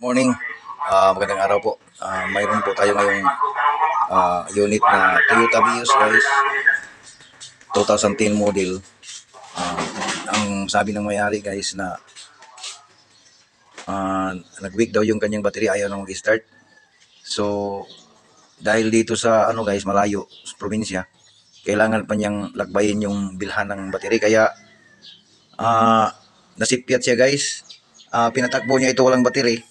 Morning. Magandang araw po. Mayroon po tayo ngayong unit na Toyota Vios guys. 2010 model. Ang sabi ng may-ari guys na nag-weak daw yung kanyang battery, ayaw na mag-start. So dahil dito sa guys, malayo sa probinsya, kailangan pa niyang lakbayin yung bilhan ng battery, kaya nasipyat siya guys. Pinatakbo niya ito, walang battery.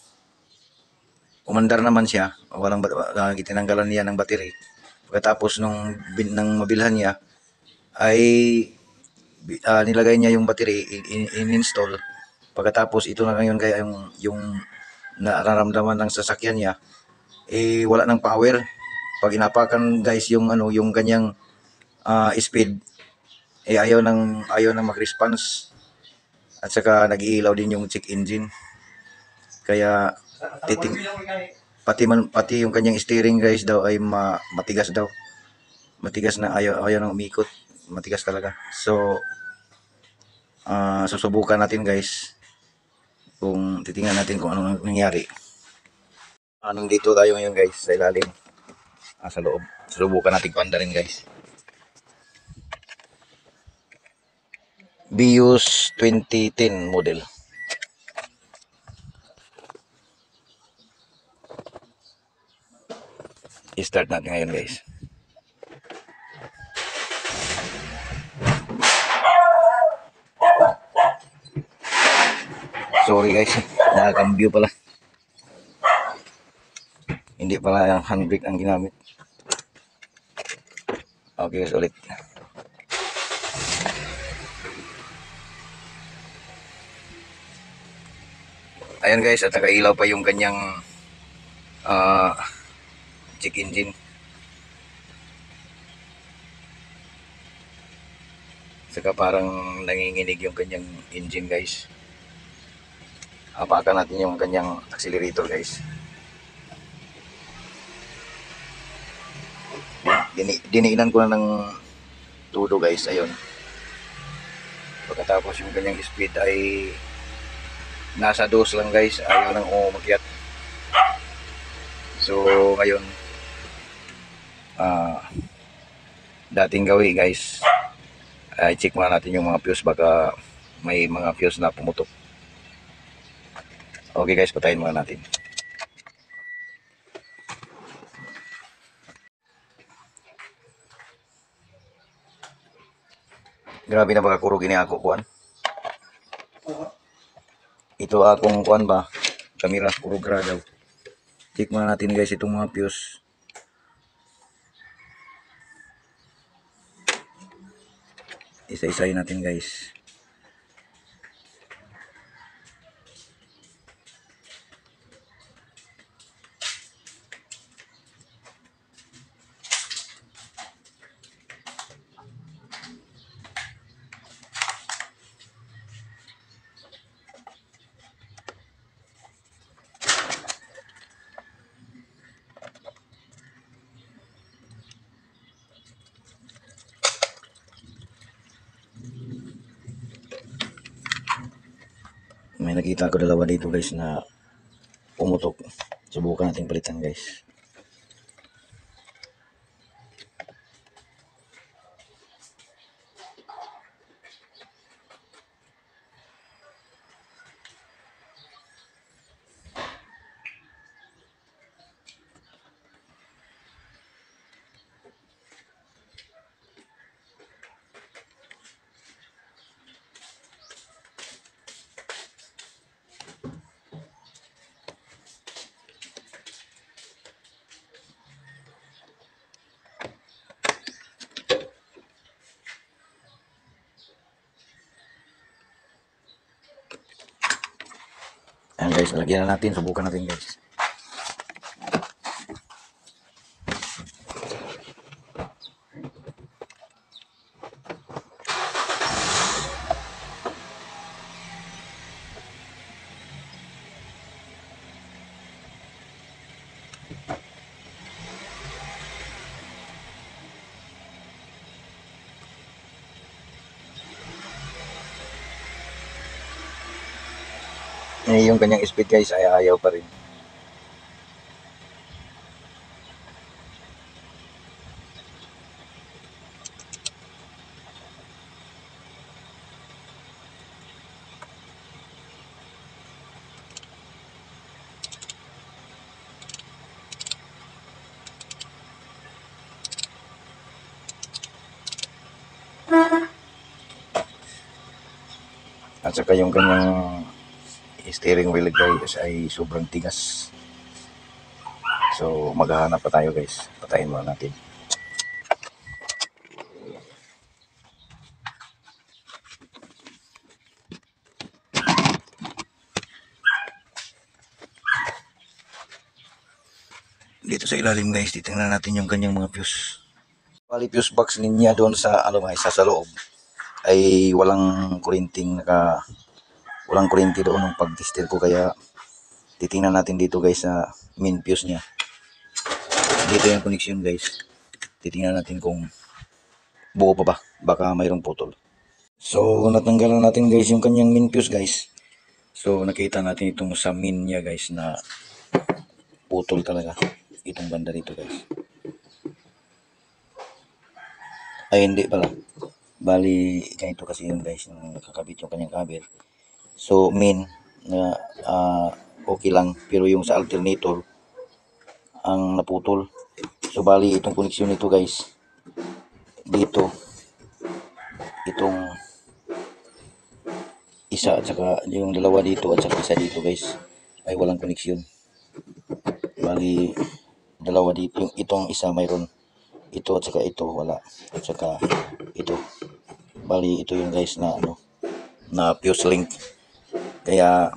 Umandar naman siya, walang tinanggalan niya ng battery. Pagkatapos nang mabilhan niya ay nilagay niya yung battery, in-install. Pagkatapos ito na ngayon kaya yung nararamdaman ng sasakyan niya wala ng power. Pag inapakan guys yung yung kanyang speed, ayaw nang mag-response, at saka nag-iilaw din yung check engine. Kaya pati yung kanyang steering guys daw ay matigas daw. Matigas na, ayaw nang umikot. Matigas talaga. So susubukan natin guys, kung titingnan natin kung anong nangyari. Nandito tayo ngayon guys sa ilalim, sa loob. Susubukan natin paandarin guys. Vios 2010 model. I-start natin ngayon guys. Sorry guys, nakakambyo pala. Hindi pala yung handbrake ang ginamit. Okay guys, ulit. Ayan guys, at nakailaw pa yung kanyang check engine. Saka parang nanginginig yung kanyang engine guys. Hapakan natin yung kanyang accelerator guys. Diniinan ko na ng todo guys. Ayun. Pagkatapos yung kanyang speed ay nasa 2 lang guys. Ayaw nang umakyat. So ngayon dating gawi guys, i-check muna natin yung mga fuse, baka may mga fuse na pumutok. Okay guys, patayin muna natin. Grabe na baka kurog ini ako kuan. Ito akong kuan ba, kamera kurog ra daw. Check muna natin guys itong mga fuse. Isa-isahin natin guys. May nakita ko dalawa dito guys na pumutok. Subukan natin palitan guys. Ayan guys, lagyan na natin. Subukan natin guys. Yung kanyang speed guys ay ayaw pa rin. At saka yung kanyang steering wheel guys ay sobrang tigas. So maghahanap pa tayo guys. Patayin muna natin. Dito sa ilalim guys, titingnan natin yung kanyang mga fuse. Bali fuse box niya doon sa ano guys, sa loob ay walang kuryente doon nung pag-tester ko, kaya titingnan natin dito guys sa main fuse niya. Dito yung connection guys. Titingnan natin kung buo pa ba, baka mayroong putol. So natanggalan natin guys yung kanyang main fuse guys. So nakita natin itong sa main niya guys na putol talaga. Itong banda dito guys. Ay hindi pala. Bali ganito kasi yun guys, nung nakakabit yung kanyang cover. So main na okay lang, pero yung sa alternator ang naputol. So bali itong connection nito guys, dito itong isa at saka yung dalawa dito at saka isa dito guys ay walang connection. Bali dalawa dito, yung itong isa mayroon, ito at saka ito wala, at saka ito. Bali ito yung guys na ano, na fuse link. Kaya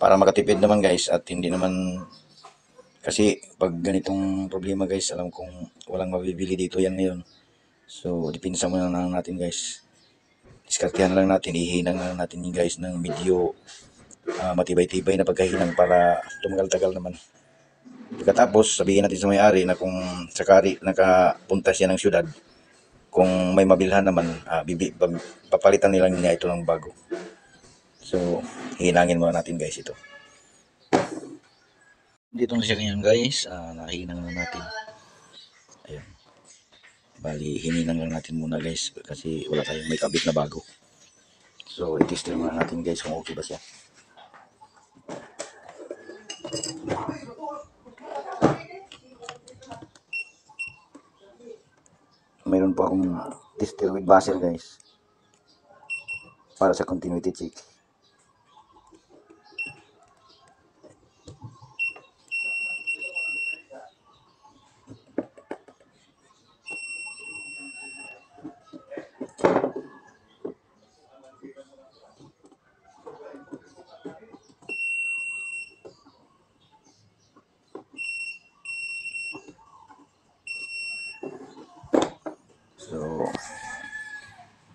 para makatipid naman guys, at hindi naman kasi pag ganitong problema guys, alam kong walang mabibili dito yan ngayon. So dipinsa muna lang natin guys, diskartehan lang natin, ihinang lang natin guys ng medyo matibay-tibay na pagkahinang para tumagal-tagal naman. Pagkatapos sabihin natin sa may-ari na kung sakali nakapunta siya ng syudad, kung may mabilhan naman, papalitan nila niya ito ng bago. So hinangin muna natin guys ito. Dito na siya ganyan guys, nahinang na natin. Ayun. Bali hininang lang natin muna guys kasi wala tayong may kabit na bago. So i-tester muna natin guys kung okay ba siya. Mayroon po akong tester with buzzer guys para sa continuity check. So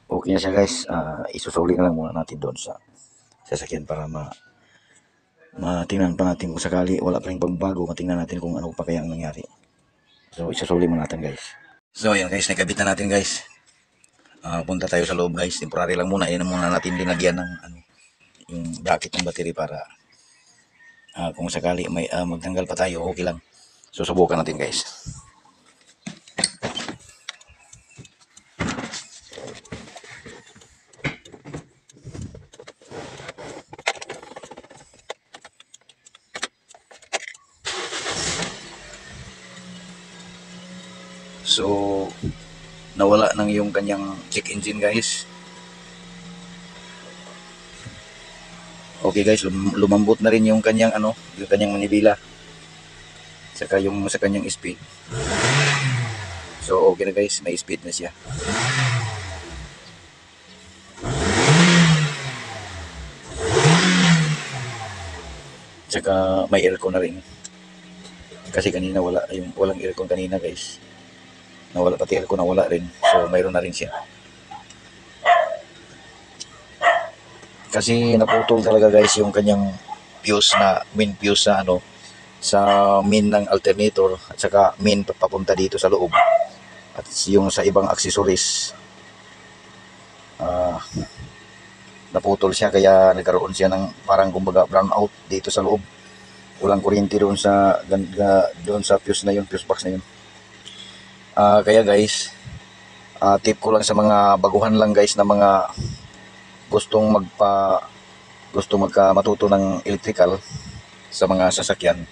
okay na siya guys. Isusuli na lang muna natin doon sa sasakyan para matingnan pa natin kung sakali wala pa rin pagbabago, matingnan natin kung ano pa kaya ang nangyari. So isusuli muna natin guys. So ayan guys, nakabit na natin guys. Punta tayo sa loob guys, temporary lang muna. Ayan muna natin linagyan ng yung bracket ng battery para kung sakali may magtanggal pa tayo, okay lang. Susubukan natin guys. So nawala nang yung kanyang check engine guys. Okay guys, lumambot na rin yung kanyang yung kanyang manibela. Saka yung sa kanyang speed. So okay na guys, may speed na siya. Saka may aircon na rin. Kasi kanina walang aircon kanina guys. Nawala pati aircon, nawala rin. So mayroon na rin siya. Kasi naputol talaga guys yung kanyang fuse na main fuse sa sa main ng alternator at saka main papunta dito sa loob. At yung sa ibang accessories naputol siya, kaya nagkaroon siya ng parang kumbaga brownout dito sa loob. Walang kuryente doon sa fuse na yun, fuse box na yun. Kaya guys, tip ko lang sa mga baguhan lang guys na mga gustong matuto ng electrical sa mga sasakyan,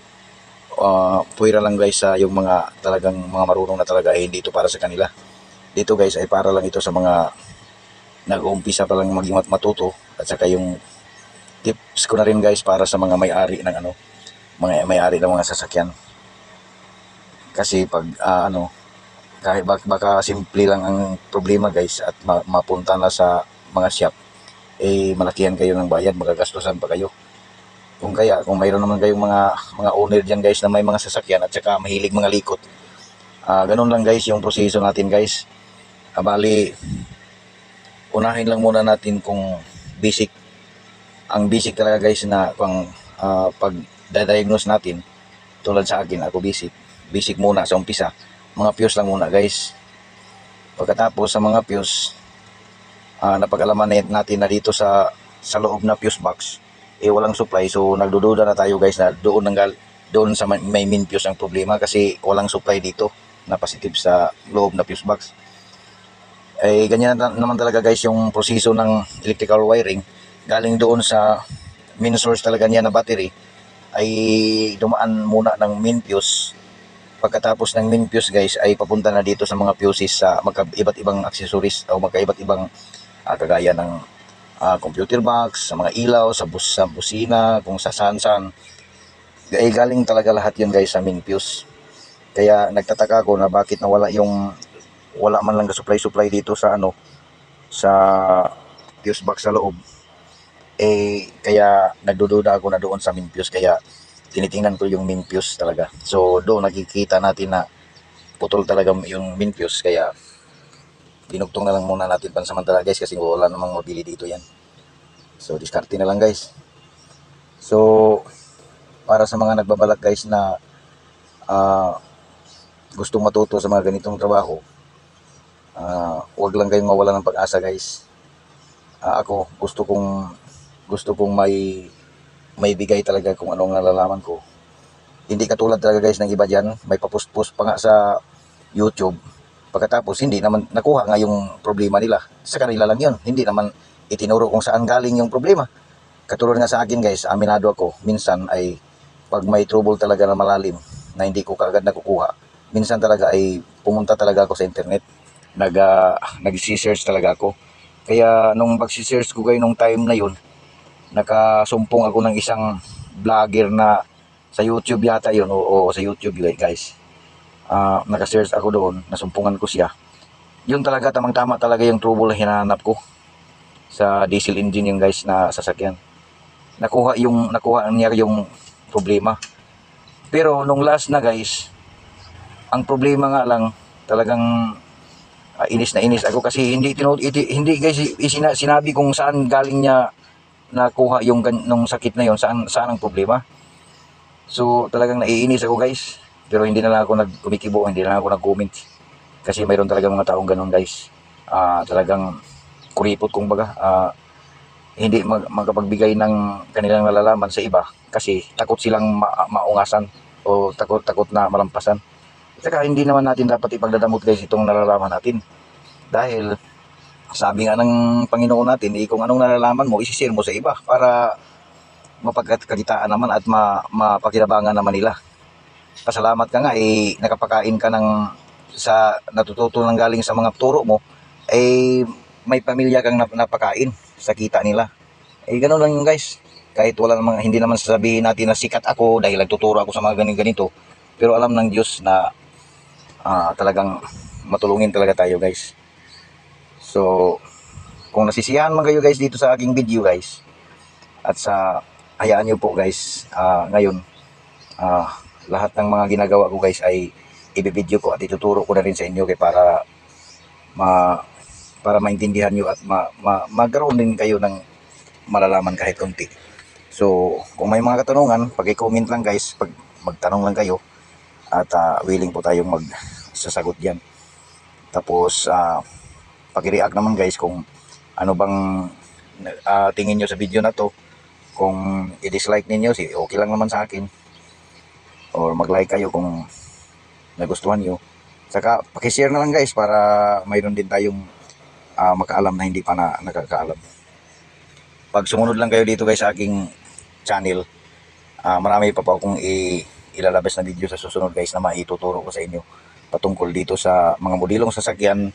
puwira lang guys sa yung mga talagang mga marunong na talaga, hindi ito para sa kanila. Dito guys ay para lang ito sa mga nag-uumpisa pa lang maging matuto, at saka yung tips ko na rin guys para sa mga may-ari ng mga may-ari ng mga sasakyan. Kasi pag kahit baka simple lang ang problema guys at mapunta na sa mga shop, malakihan kayo ng bayad, magagastusan pa kayo. Kung mayroon naman kayong mga owner diyan guys na may mga sasakyan at saka mahilig mga likot, ganun lang guys yung proseso natin guys. Bali, unahin lang muna natin kung ang basic talaga guys na pag diagnose natin. Tulad sa akin, ako basic muna sa umpisa, mga fuse lang muna guys. Pagkatapos sa mga fuse, napag-alaman natin na dito sa loob na fuse box walang supply, so nagdududa na tayo guys na doon sa may main fuse ang problema, kasi walang supply dito na positive sa loob na fuse box. Ganyan naman talaga guys yung proseso ng electrical wiring. Galing doon sa main source talaga niya na battery, ay dumaan muna ng main fuse. Pagkatapos ng main fuse guys, ay papunta na dito sa mga fuses sa iba't ibang accessories o magkaiba't ibang kagaya ng computer box, sa mga ilaw, sa busina, kung sa saan-saan. Galing talaga lahat yun guys sa main fuse. Kaya nagtataka ako na bakit wala man lang supply dito sa sa fuse box sa loob. Kaya nagdududa ako na doon sa main fuse, kaya tinitingnan ko yung main fuse talaga. So doon nakikita natin na putol talaga yung main fuse, kaya dinugtong na lang muna natin pansamantala guys, kasi wala namang mabili dito yan. So diskarte na lang guys. So para sa mga nagbabalak guys na gustong matuto sa mga ganitong trabaho, huwag lang kayong mawala ng pag-asa guys. Ako gusto kong may bigay talaga kung anong nalalaman ko. Hindi katulad talaga guys ng iba dyan, may papost-post pa nga sa YouTube. Pagkatapos hindi naman nakuha nga yung problema nila. Sa kanila lang yun, hindi naman itinuro kung saan galing yung problema. Katulad nga sa akin guys, aminado ako, minsan ay pag may trouble talaga na malalim na hindi ko kaagad nakukuha, minsan talaga ay pumunta talaga ako sa internet, nag-search talaga ako. Kaya nung pag-search ko kayo nung time na yun, nakasumpong ako ng isang vlogger na sa YouTube yata yun, o sa YouTube guys. Naka-search ako doon, nasumpungan ko siya. Yun talaga, tamang-tama talaga yung trouble na hinahanap ko sa diesel engine yung guys na sasakyan. Nakuha niya yung problema. Pero nung last na guys, ang problema nga lang, talagang inis na inis ako, kasi hindi guys sinabi kung saan galing niya nakuha yung nung sakit na yon, saan ang problema. So talagang naiinis ako guys. Pero hindi na lang ako nagkumikibo, hindi na lang ako nag-comment. Kasi mayroon talagang mga taong ganun guys. Talagang kuripot kung baga. Hindi makapagbigay ng kanilang nalalaman sa iba kasi takot silang maungasan o takot na malampasan. Saka hindi naman natin dapat ipagdadamot guys itong nalalaman natin. Dahil sabi nga ng Panginoon natin, kung anong nalalaman mo, isishare mo sa iba para mapagkaditaan naman at mapakinabangan naman nila. Pasalamat ka nga, nakapakain ka sa natututo ng galing sa mga turo mo, may pamilya kang napakain sa kita nila. Ganun lang yun guys. Kahit hindi naman sasabihin natin na sikat ako dahil nagtuturo ako sa mga ganito, pero alam ng Diyos na talagang matulungin talaga tayo guys. So kung nasisiyahan man kayo guys dito sa aking video guys, at hayaan nyo po guys, ngayon lahat ng mga ginagawa ko guys ay i-video ko at ituturo ko na rin sa inyo para maintindihan nyo at magkaroon din kayo ng malalaman kahit konti. So kung may mga katanungan, pag-i-comment lang guys, magtanong lang kayo at willing po tayong magsasagot diyan. Tapos paki-react naman guys kung ano bang tingin nyo sa video na to. Kung i-dislike ninyo, okay lang naman sa akin. Or mag-like kayo kung nagustuhan nyo. Saka paki-share na lang guys para mayroon din tayong makaalam na hindi pa nakakaalam. Pag sumunod lang kayo dito guys sa aking channel, marami pa po akong ilalabas na video sa susunod guys na maituturo ko sa inyo patungkol dito sa mga modelong sasakyan,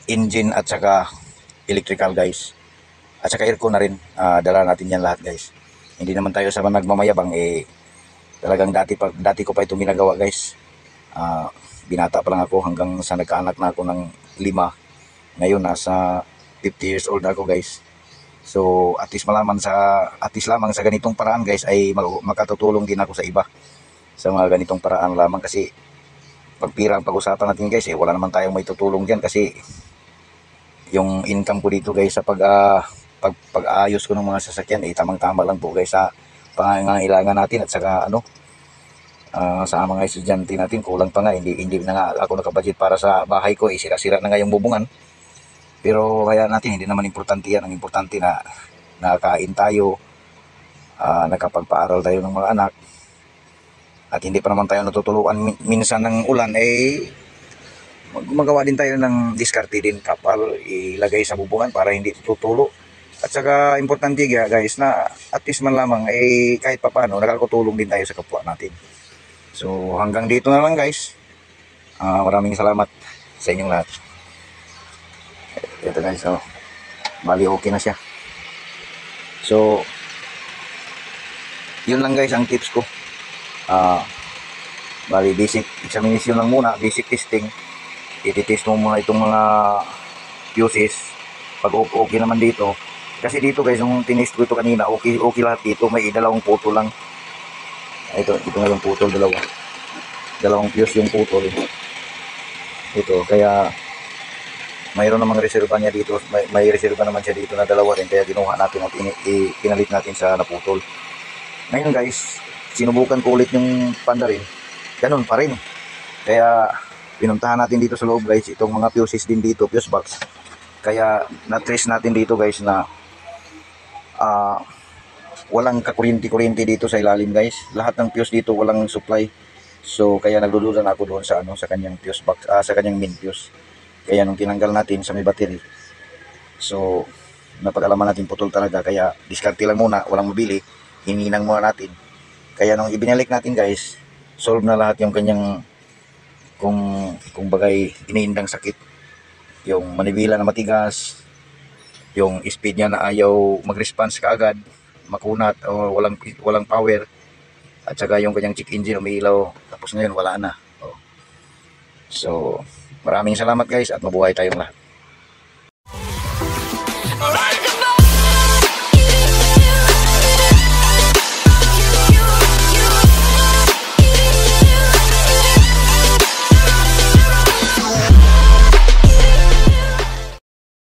engine at saka electrical guys. At saka aircon na rin, dala natin yan lahat guys. Hindi naman tayo sa nagmamayabang, talagang dati ko pa ito ginagawa guys. Binata pa lang ako hanggang sa nagkaanak na ako ng 5. Ngayon nasa 50 years old na ako guys. So at least lamang sa ganitong paraan guys ay makatutulong din ako sa iba sa mga ganitong paraan lamang, kasi pag pira ang pag-usapan natin guys, wala naman tayong may tutulong diyan, kasi yung income ko dito guys sa pag-aayos ko ng mga sasakyan tamang-tama lang po guys sa pangangailangan natin, at saka sa mga estudyante natin kulang pa nga, hindi na nga ako nakabudget para sa bahay ko, sira-sira na nga yung bubungan. Pero kaya natin, hindi naman importante yan. Ang importante na nakakain tayo, nakapagpaaral tayo ng mga anak, at hindi pa naman tayo natutuluan minsan ng ulan, magawa din tayo ng diskarte din, kapal ilagay sa bubungan para hindi tutulo. At saka importante guys na at least man lamang kahit papaano nakakatulong din tayo sa kapwa natin. So hanggang dito na lang guys. Maraming salamat sa inyong lahat. Ito guys, bali okay na siya. So yun lang guys ang tips ko. Bali basic examination lang muna, basic testing. Ititest mo muna itong mga fuses. Pag okay naman dito, kasi dito guys, yung tinest ko ito kanina, okay lahat dito. May dalawang putol lang. Ito nga yung putol, dalawang fuse yung putol. Ito, kaya mayroon namang reserva niya dito. May reserva naman siya dito na dalawa rin, kaya ginuha natin at pinalit natin sa naputol. Ngayon guys, sinubukan ko ulit yung panda rin, ganun pa rin. Kaya pinuntahan natin dito sa loob guys, itong mga fuses din dito, fuse box. Kaya na-trace natin dito guys na walang kakuryente dito sa ilalim guys. Lahat ng fuse dito walang supply. So kaya nagdududa na ako doon sa sa kanyang fuse box, sa kanyang main fuse. Kaya nung tinanggal natin sa may battery, so napag-alaman natin putol talaga, kaya diskarte lang muna, walang mabili, hininang muna natin. Kaya nung ibinalik natin guys, solve na lahat yung kanyang kung bagay iniindang sakit. Yung manibela na matigas, yung speed niya na ayaw mag-response kaagad, makunat o walang power, at saka yung kanyang check engine umiilaw, tapos ngayon wala na. So maraming salamat guys, at mabuhay tayong lahat.